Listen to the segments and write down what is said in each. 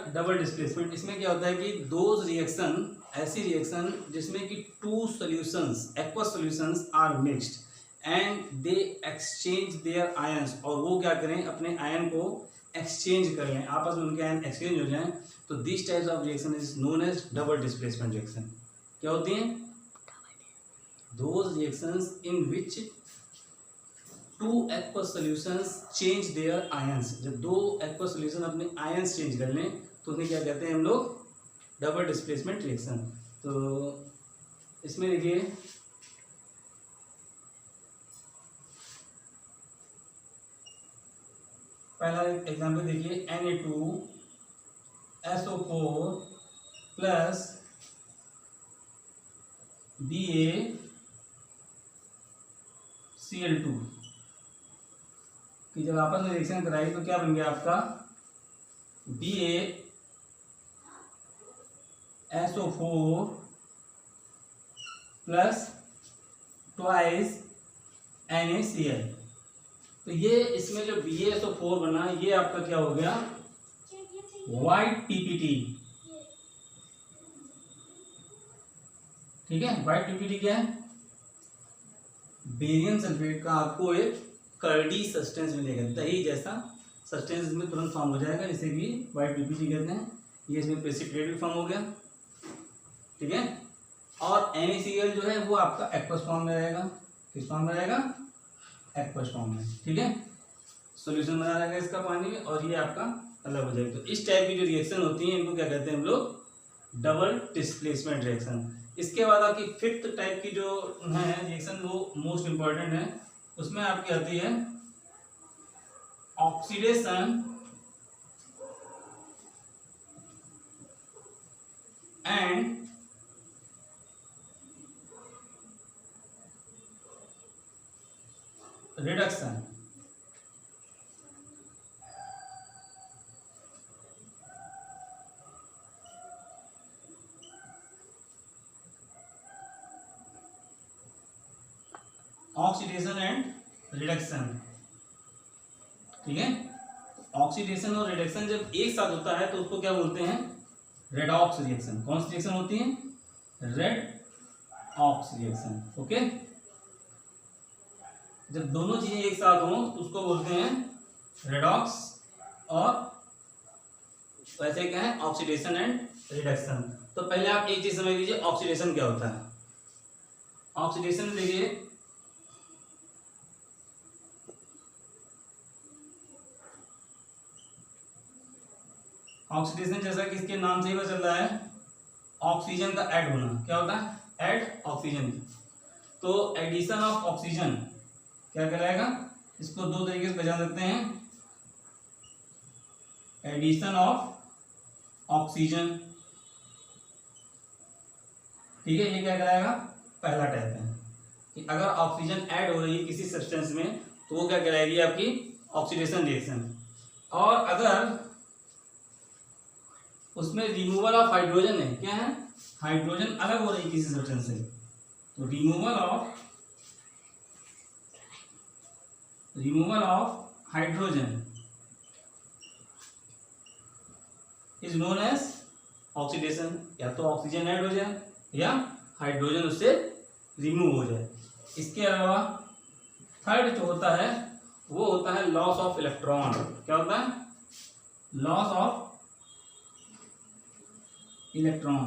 Double displacement. इसमें क्या होता है कि दोज रिएक्शन, ऐसी रिएक्शन जिसमें कि two solutions, aqueous solutions are mixed and they exchange their ions, और वो क्या करें, अपने आयन को एक्सचेंज कर लें, आपस में उनके आयन एक्सचेंज हो जाएं, तो this types of reaction is known as double displacement reaction. क्या होती हैं? Those reactions in which two aqueous solutions change their ions, जब दो एक्वस सॉल्यूशन अपने आयंस चेंज कर लें तो उन्हें क्या कहते हैं हम लोग? Double displacement reaction. तो इसमें देखिए पहला एग्जांपल देखिए, Na2SO4 प्लस BaCl2 कि जब आपस में रिएक्शन कराई तो क्या बन गया आपका? BaSO4 plus twice NaCl। तो ये इसमें जो BaSO4 बना, ये आपका क्या हो गया? White PPT। ठीक है, व्हाइट PPT क्या है? बेरियम सल्फेट का आपको एक कर्डी सब्सटेंस मिलेगा, दही जैसा सब्सटेंस इसमें तुरंत फॉर्म हो जाएगा, इसे भी व्हाइट PPT कहते हैं। ये इसमें प्रेसिपिटेट भी फॉर्म हो गया, ठीक है। और NaCl जो है वो आपका एक्वस फॉर्म में रहेगा। किस फॉर्म में रहेगा? एक्वस फॉर्म में, ठीक है। सॉल्यूशन बना रहेगा इसका पानी में, और ये आपका अलग हो जाएगा। तो इस टाइप की जो रिएक्शन होती है इनको क्या कहते हैं हम लोग? Double displacement reaction. इसके बाद आपकी फिफ्थ टाइप की जो है रिएक्शन, वो मोस्ट इंपॉर्टेंट है। उसमें आपकी आती है oxidation and reduction. Oxidation and reduction, ठीक है। ऑक्सीडेशन और रिडक्शन जब एक साथ होता है तो उसको क्या बोलते हैं? Redox reaction. कौन सी रिएक्शन होती है? Redox reaction, okay. जब दोनों चीजें एक साथ हों तो उसको बोलते हैं रेडॉक्स, और वैसे क्या है? Oxidation and reduction. तो पहले आप एक चीज समझ लीजिए, ऑक्सीडेशन क्या होता है। ऑक्सीडेशन देखिए, ऑक्सीडेशन जैसा कि इसके नाम से ही पता चल रहा है, ऑक्सीजन का ऐड होना। क्या होता है? Add oxygen. तो एडिशन ऑफ ऑक्सीजन क्या कहलाएगा? इसको दो तरीके से पहचान सकते हैं, एडिशन ऑफ ऑक्सीजन, ठीक है। ये क्या कहलाएगा? पहला टाइप है कि अगर ऑक्सीजन ऐड हो रही है किसी सब्सटेंस में तो वो क्या कहलाएगी? आपकी ऑक्सीडेशन रिएक्शन। और अगर उसमें रिमूवल ऑफ हाइड्रोजन है, क्या है? हाइड्रोजन अलग हो रही है किसी सब्सटेंस से, तो removal of hydrogen is known as oxidation. या तो ऑक्सीजन ऐड हो जाए या हाइड्रोजन उससे रिमूव हो जाए। इसके अलावा थर्ड जो होता है वो होता है लॉस ऑफ इलेक्ट्रॉन। क्या होता है? Loss of electron.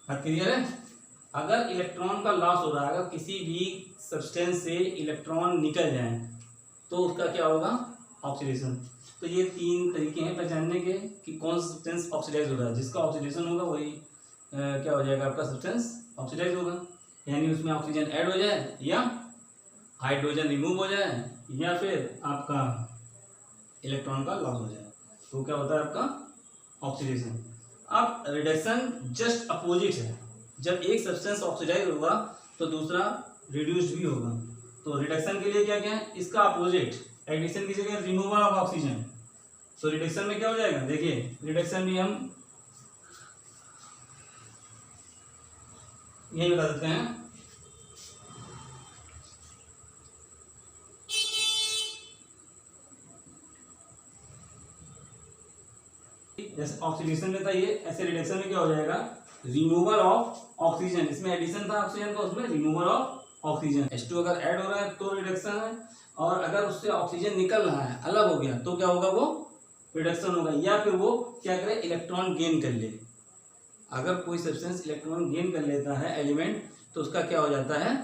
बात क्लियर है? अगर इलेक्ट्रॉन का लॉस हो रहा है, अगर किसी भी सब्सटेंस से इलेक्ट्रॉन निकल जाए तो उसका क्या होगा? ऑक्सीडेशन। तो ये तीन तरीके हैं पहचानने के कि कौन सा सब्सटेंस ऑक्सीडाइज हो रहा है। जिसका ऑक्सीडेशन होगा वही क्या हो जाएगा? आपका सब्सटेंस ऑक्सीडाइज होगा, यानी उसमें ऑक्सीजन ऐड हो जाए या हाइड्रोजन रिमूव हो जाए या फिर आपका इलेक्ट्रॉन का लॉस हो जाए, तो क्या होता है आपका? ऑक्सीडेशन। अब रिडक्शन जस्ट अपोजिट है। जब एक सब्सटेंस ऑक्सीडाइज होगा तो दूसरा रिड्यूस्ड भी होगा। तो रिडक्शन के लिए क्या क्या है? इसका अपोजिट, एडिशन की जगह रिमूवल ऑफ ऑक्सीजन। तो रिडक्शन में क्या हो जाएगा? देखिए, रिडक्शन भी हम यही बता देते हैं, जैसे ऑक्सीडेशन में था ये, ऐसे रिडक्शन में क्या हो जाएगा, रिमूवल ऑफ ऑक्सीजन। इसमें एडिशन था ऑक्सीजन का, उसमें रिमूवल ऑफ ऑक्सीजन। H2 अगर ऐड हो रहा है तो रिडक्शन है, और अगर उससे ऑक्सीजन निकल रहा है, अलग हो गया, तो क्या होगा, वो रिडक्शन होगा। या फिर वो क्या करे, इलेक्ट्रॉन गेन कर ले। अगर कोई सब्सटेंस इलेक्ट्रॉन गेन कर लेता है एलिमेंट, तो उसका क्या हो जाता है,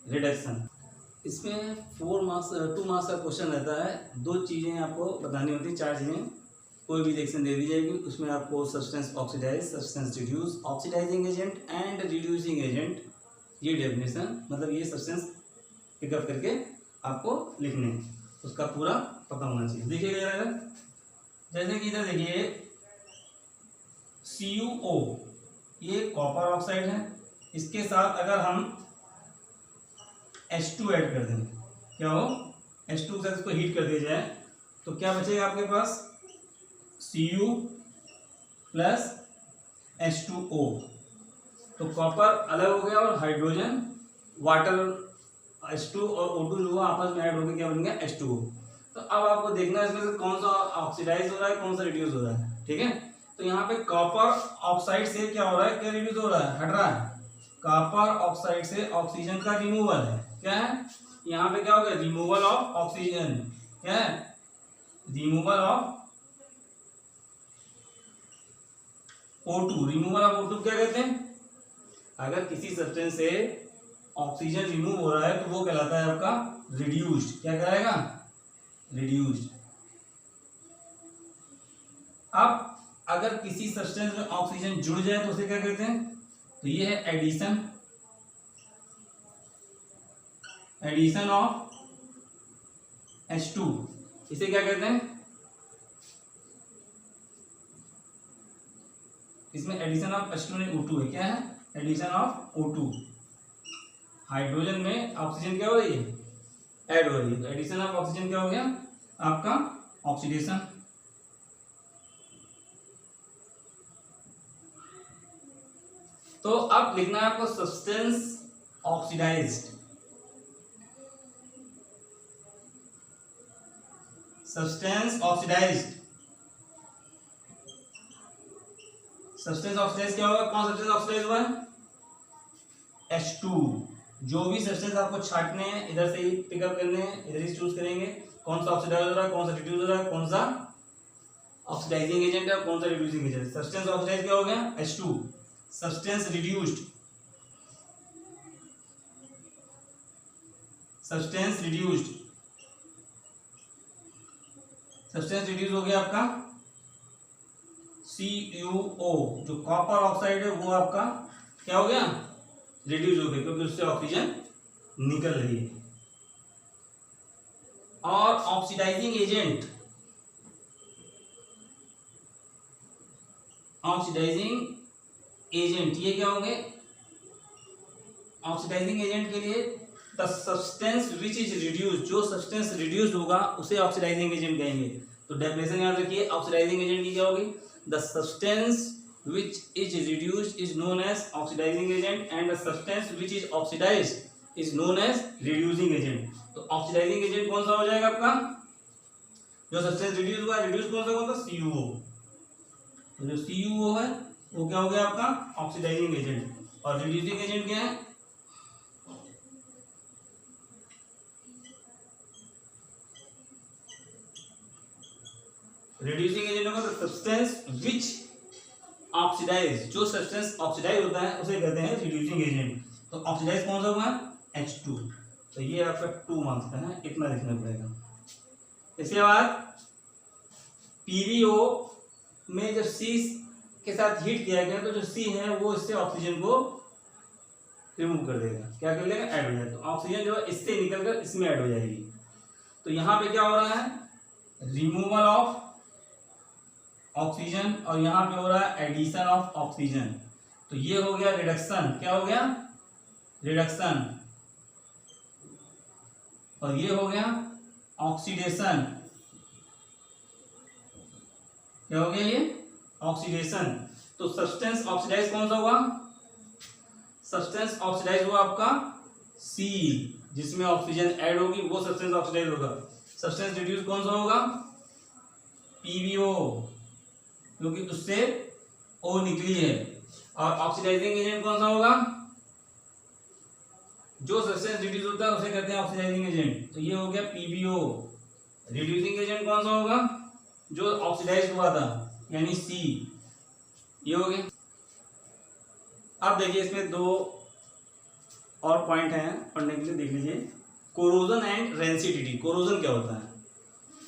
रिडक्शन। इसमें 2 मार्क्स का क्वेश्चन रहता है। 2 चीज़ें आपको बतानी होती है, 4 चीज़ें, कोई भी रिएक्शन दे दी जाएगी, उसमें आपको substance oxidise, substance reduce, oxidising agent and reducing agent, ये डेफिनेशन, मतलब ये सब्सटेंस पिकअप करके आपको लिखने, उसका पूरा पता होना चाहिए। देखिएगा इधर, जैसे कि इधर देखिए CuO, ये कॉपर ऑक्साइड है, इसके साथ अगर हम H2 ऐड कर दें, क्या हो, H2 के साथ इसको हीट कर दिया जाए, तो क्या बचेगा आपके पास, Cu प्लस H2O। तो कॉपर अलग हो गया और हाइड्रोजन, वाटर, H2 और O2 जो आपस में ऐड होकर क्या बन गया, H2O। तो अब आपको देखना है इसमें से कौन सा ऑक्सीडाइज हो रहा है, कौन सा रिड्यूस हो रहा है, ठीक है। तो यहाँ पे कॉपर ऑक्साइड से क्या हो रहा है, क्या रिड्यूस हो रहा है, हट रहा है। कॉपर ऑक्साइड से ऑक्सीजन का रिमूवल है, क्या है, यहाँ पे क्या हो गया, रिमूवल ऑफ ऑक्सीजन, क्या है, removal of O2। Removal of O2 क्या कहते हैं, अगर किसी सब्सटेंस से ऑक्सीजन रिमूव हो रहा है तो वो कहलाता है आपका रिड्यूस्ड। क्या कहलाएगा, रिड्यूस्ड। अब अगर किसी सब्सटेंस में ऑक्सीजन जुड़ जाए तो उसे क्या कहते हैं, तो ये है एडिशन, एडिशन ऑफ H2, इसे क्या कहते हैं, इसमें एडिशन ऑफ H2 में O2 है, क्या है, एडिशन ऑफ O2। हाइड्रोजन में ऑक्सीजन क्या हो रही है, ऐड हो रही है, तो एडिशन ऑफ ऑक्सीजन क्या हो गया आपका, ऑक्सीडेशन। तो अब लिखना है आपको substance oxidised, substance oxidised, substance oxidise क्या होगा, कौन सब्सटेंस ऑक्सीडाइज हुआ है, H2। जो भी सब्सटेंस आपको छांटने हैं, इधर से ही पिकअप करने हैं, इधर ही चूज करेंगे कौन सा ऑक्सीडाइज हो रहा है, कौन सा रिड्यूस हो रहा है, कौन सा ऑक्सीडाइजिंग एजेंट है, कौन सा रिड्यूसिंग एजेंट। सब्सटेंस ऑक्सीडाइज क्या हो गया, H2। Substance reduced, substance reduced, substance reduce हो गया आपका CuO। जो कॉपर ऑक्साइड है वो आपका क्या हो गया, रिड्यूस हो गया, क्योंकि उससे ऑक्सीजन निकल रही है। और ऑक्सीडाइजिंग एजेंट, ऑक्सीडाइजिंग एजेंट ये क्या होंगे, ऑक्सीडाइजिंग एजेंट के लिए the substance which is reduce, जो सब्सटेंस रिड्यूस होगा उसे ऑक्सीडाइजिंग एजेंट कहेंगे। तो डेफिनेशन याद रखिए, ऑक्सीडाइजिंग एजेंट की क्या होगी, the substance which is reduced is known as oxidizing agent and the substance which is oxidized is known as reducing agent। तो oxidizing agent कौन सा हो जाएगा आपका, जो सब्सटेंस रिड्यूस हुआ है, रिड्यूस कौन सा होगा, CuO। तो जो CuO है वो क्या हो गया आपका ऑक्सीडाइजिंग एजेंट, और रिड्यूसिंग एजेंट क्या है, रिड्यूसिंग एजेंट होगा तो सब्सटेंस विच ऑक्सीडाइज, जो सब्सटेंस ऑक्सीडाइज होता है उसे कहते हैं रिड्यूसिंग एजेंट। तो ऑक्सीडाइज कौन सा हुआ, H2। तो ये आपका 2 मार्क्स का है, इतना लिखना पड़ेगा। इसके बाद PbO में जब C के साथ हीट किया गया तो जो C है वो इससे ऑक्सीजन को रिमूव कर देगा, क्या कर लेगा, ऐड हो जाएगा। तो ऑक्सीजन जो है इससे निकलकर इसमें ऐड हो जाएगी। तो यहाँ पे क्या हो रहा है, रिमूवल ऑफ ऑक्सीजन, और यहाँ पे हो रहा है एडिशन ऑफ ऑक्सीजन। तो ये हो गया रिडक्शन, क्या हो गया, रिडक्शन। और ये हो गया ऑक्सीडेशन, क्या हो गया, ये ऑक्सीडेशन। तो सब्सटेंस ऑक्सीडाइज कौन सा हुआ, सब्सटेंस ऑक्सीडाइज हुआ आपका C, जिसमें ऑक्सीजन ऐड होगी वो सब्सटेंस ऑक्सीडाइज होगा। सब्सटेंस रिड्यूस कौन सा होगा, PbO, क्योंकि उससे ओ निकली है। और ऑक्सीडाइजिंग एजेंट कौन सा होगा? जो सब्सटेंस रिड्यूस होता है उसे कहते हैं ऑक्सीडाइजिंग एजेंट। तो ये हो गया पीबीओ। रिड्यूसिंग एजेंट कौन सा होगा? जो ऑक्सीडाइज हुआ था, यानी सी। ये हो गया। अब देखिए इसमें दो और पॉइंट हैं पढ़ने के लिए, देख लीजिए। Corrosion and rancidity. कोरोजन क्या होता है?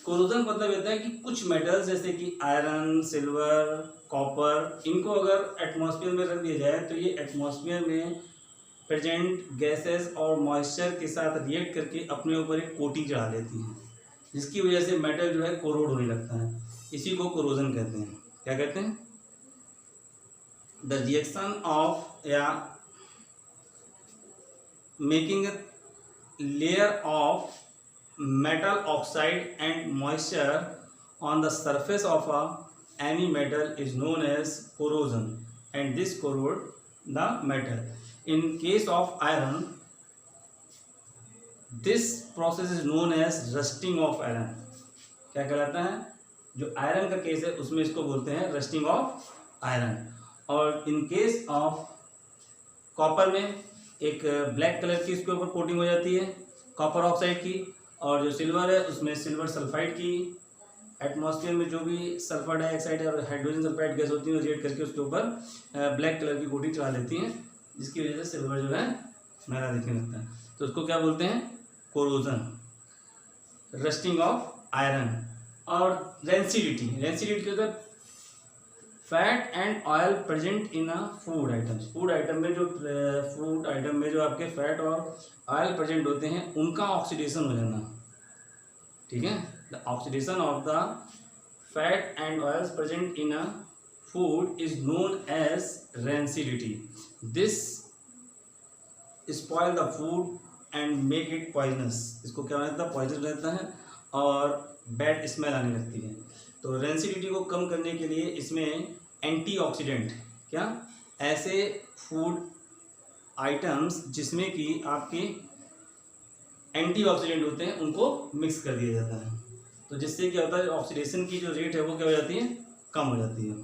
कोरोजन मतलब होता है कि कुछ मेटल्स जैसे कि आयरन, सिल्वर, कॉपर, इनको अगर एटमॉस्फेयर में रख दिया जाए तो ये एटमॉस्फेयर में प्रेजेंट गैसेस और मॉइस्चर के साथ रिएक्ट करके अपने ऊपर एक कोटिंग चढ़ा लेती हैं, जिसकी वजह से मेटल जो है कोरोड होने लगता है। इसी को कोरोजन कहते हैं। क्या कहते हैं? द रिएक्शन ऑफ या making a layer of metal oxide and moisture on the surface of any metal is known as corrosion, and this corrode the metal. In case of iron, this process is known as rusting of iron. क्या कहलाता है? जो iron का case है उसमें इसको बोलते हैं रस्टिंग ऑफ आयरन। और इन केस ऑफ कॉपर में एक ब्लैक कलर की इसके ऊपर कोटिंग हो जाती है कॉपर ऑक्साइड की, और जो सिल्वर है उसमें सिल्वर सल्फाइड की। एटमॉस्फेयर में जो भी सल्फर डाइऑक्साइड और हाइड्रोजन सल्फाइड गैस होती है रिएक्ट करके उसके ऊपर ब्लैक कलर की कोटिंग चढ़ा लेती हैं, जिसकी वजह से सिल्वर जो है मैला दिखने लगता है। तो उसको क्या बोलते हैं? Corrosion, rusting of iron. और रेंसिडिटी। रेंसिडिटी क्या होता है? Fat and oil present in a food items. Food item में जो आपके फैट और ऑयल प्रेजेंट होते हैं उनका ऑक्सीडेशन हो जाना। ठीक है? The oxidation of the fat and oils present in a food is known as rancidity. This spoil the food and make it poisonous. इसको क्या रहता है? पॉइजन रहता है और बैड स्मेल आने लगती है। तो रेंसिडिटी को कम करने के लिए इसमें एंटीऑक्सीडेंट, क्या ऐसे फूड आइटम्स जिसमें कि आपके एंटीऑक्सीडेंट होते हैं उनको मिक्स कर दिया जाता है। तो जिससे क्या होता है? ऑक्सीडेशन की जो रेट है वो क्या हो जाती है? कम हो जाती है।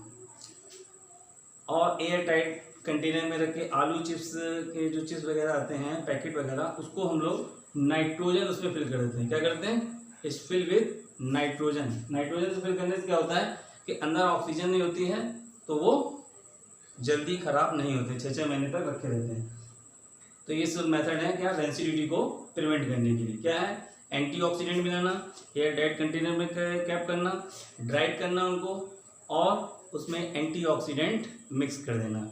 और एयर टाइट कंटेनर में रख के आलू चिप्स के जो चिप्स वगैरह आते हैं पैकेट वगैरह, उसको हम लोग नाइट्रोजन उसमें फिल कर देते हैं। क्या करते हैं? इस फिल विद नाइट्रोजन। नाइट्रोजन से फिल करने से क्या होता है कि अंदर ऑक्सीजन नहीं होती है तो वो जल्दी खराब नहीं होते, 6-6 महीने तक रखे रहते हैं। तो ये सब मेथड है क्या? रेंसिडिटी को प्रिवेंट करने के लिए। क्या है? एंटीऑक्सीडेंट मिलाना, एयर टाइट कंटेनर में कैप करना, ड्राइड करना उनको, और उसमें एंटीऑक्सीडेंट मिक्स कर देना।